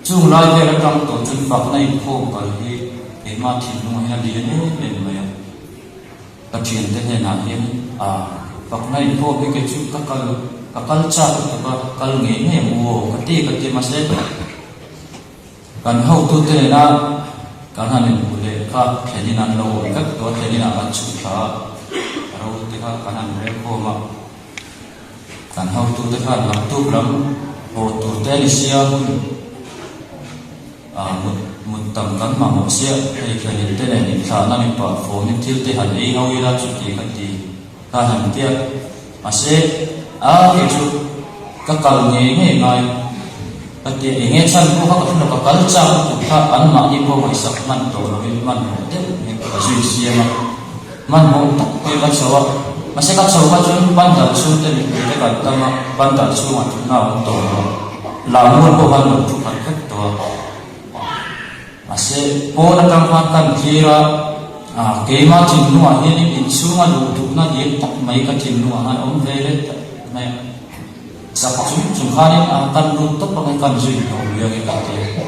chung lai về là trong tổ chức phật này khô cái mà thịt nó hay là gì đấy để mà tập truyền thế này là hiện phật này khô cái chút các cha các nghề này mua cái tiền mà sẽ kan hậu tu thế na kan han mu le kha theli nan lo các to theli na an chu kha ro te kha kan han re ko ma kan hậu tu te kha lam tu lam ho tu te li sia mun tam kan ma mo sia ei kha ni te ne ni kha na ni pa fo ni thil te han ei hau ila chu ti kan ti ka han tia ase ke chu ka kal nge ngai thì nghe chân cô các bạn nó có cái trang của các bạn mà đi qua ngoài sập man tổ là bên man thế cái suy xia mà man mong tắc cái các số mà sẽ các số các chúng ban đầu số tên cái cái tâm ban đầu số mà chúng nào tổ là luôn có ban đầu chụp hình các tổ mà sẽ cô là trong hoàn cảnh kia cái mà chỉnh nuôi hiện nay in số mà đủ đủ nó hiện tắc mấy cái chỉnh nuôi anh ông về đấy này sa chúng ta đi kan lu tốt bằng kan duy của người cái cái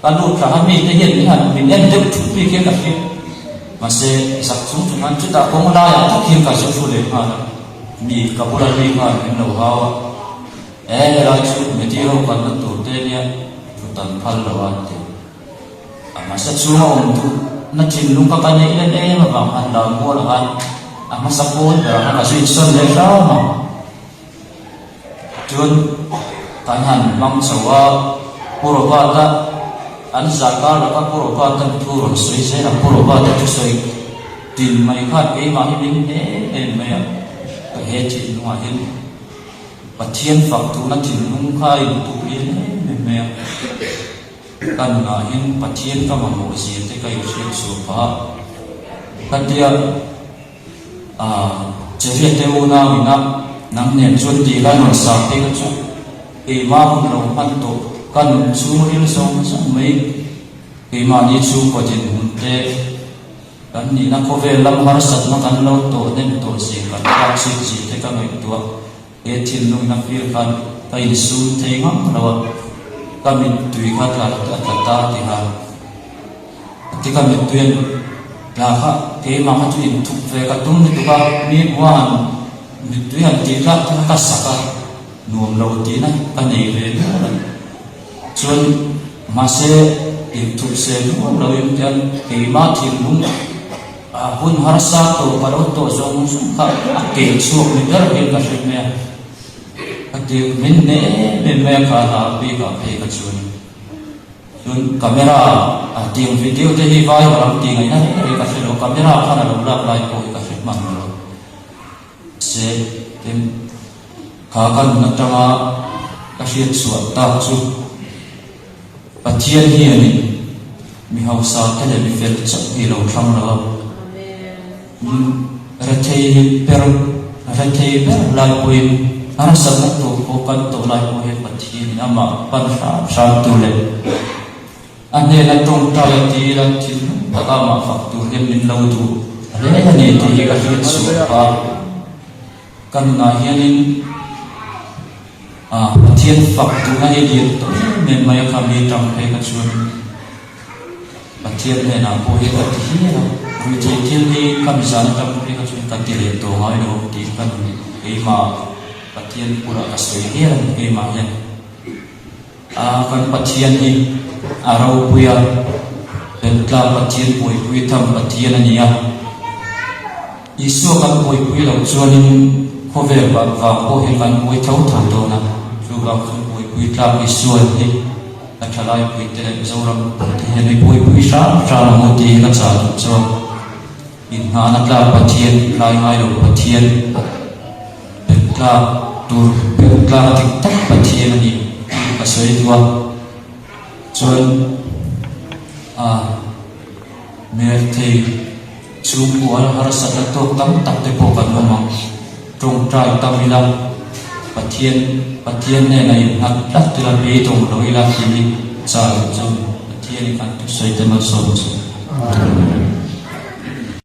kan lu thang mình thể hiện là mình em được chụp cái cái mà sẽ sa chúng ta cũng là ya thực hiện cả số phụ lệ mà mi cả bộ là mi mà mình đâu hao là chụp mình tiêu kan nó tổ tên nha chúng ta phải lo anh mà sẽ chúng ông tu nó chỉnh luôn các cái này lên mà bằng anh là mua là anh mà sa cô là nó suy xuân đấy sao mà chun kan han mang sawa purova ta an zaka la ka purova ta thur soi se la purova ta chu soi tin mai khat ke ma hin ne me ka he chi nu hin pathian phak tu na tin lung khai tu ri me kan na hin pathian ka ma mo si te kai chen su pa kan dia cheri te u na wi na nang nen chun ti la no sa te ka chu e ma hun lo pan to kan chu ri song sang mai e ma ni chu ko jin hun te kan ni na ko ve lam har sat na kan lo to den to se kan ka chi chi te ka mai to e thin nu na fir kan ka in su te ngam lo ka min tui kha ta ta ti ha ti ka min tuen la kha ke ma ha chu in thuk ve ka tum ni to ka mi wan mình hẳn tí ra ta saka nuông lâu tí này ta nhảy về nữa chuan mà sẽ tìm thuộc xe nuông lâu em chân cái má thiên đúng hun har sa to paro to zong sung kha ke chuộc mình rất là cái chuyện này cái điều mình nên kha ha bị cả cái chuan camera tiếng video thế hi vai và làm tiếng này này cái chuyện camera kha là làm lại cái chuyện mà sẽ thêm khá cần nâng trong các hiện suốt tạo chu và thiên hiền mi hậu sa cái này mi phải chấp hi lâu trong đó ra thầy per lại quên anh sắp mất tổ cố căn tổ lại quên và thiên ama pan sa tu lệ anh này là trong trai thì là thiên ta mà phật tu thêm min lâu tu đấy là này thì các hiện suốt pa kan na hianin thiên phật tu na hi điện to men mai kha mi tam pe ka chuan thiên ne na po hi ka thi na ru che thiên ni kam san tam pe ka chuan ka ti le to ngai no ti kan e ma thiên pura ka soi hian e ma hian kan thiên ni arau puya den tla thiên pui tham thiên ania isu kan pui lo chuanin có vẻ và có hiện văn mối thấu thấu đồ na chú vào không mối tra cái xuôi đi là trả lại mối tên dâu ram thì hiện mối sáng ra là một tí là trả cho in hà nát là bát thiên lại ngay đầu bát thiên bát là tur bát là tích tắc bát thiên này và soi tua chuan mẹ thầy chú của har sát to tâm tập te po kan mong trong trai tamilam pathian này này hạt đất từ là bê tông đối là khi cha trong pathian kan sai teman so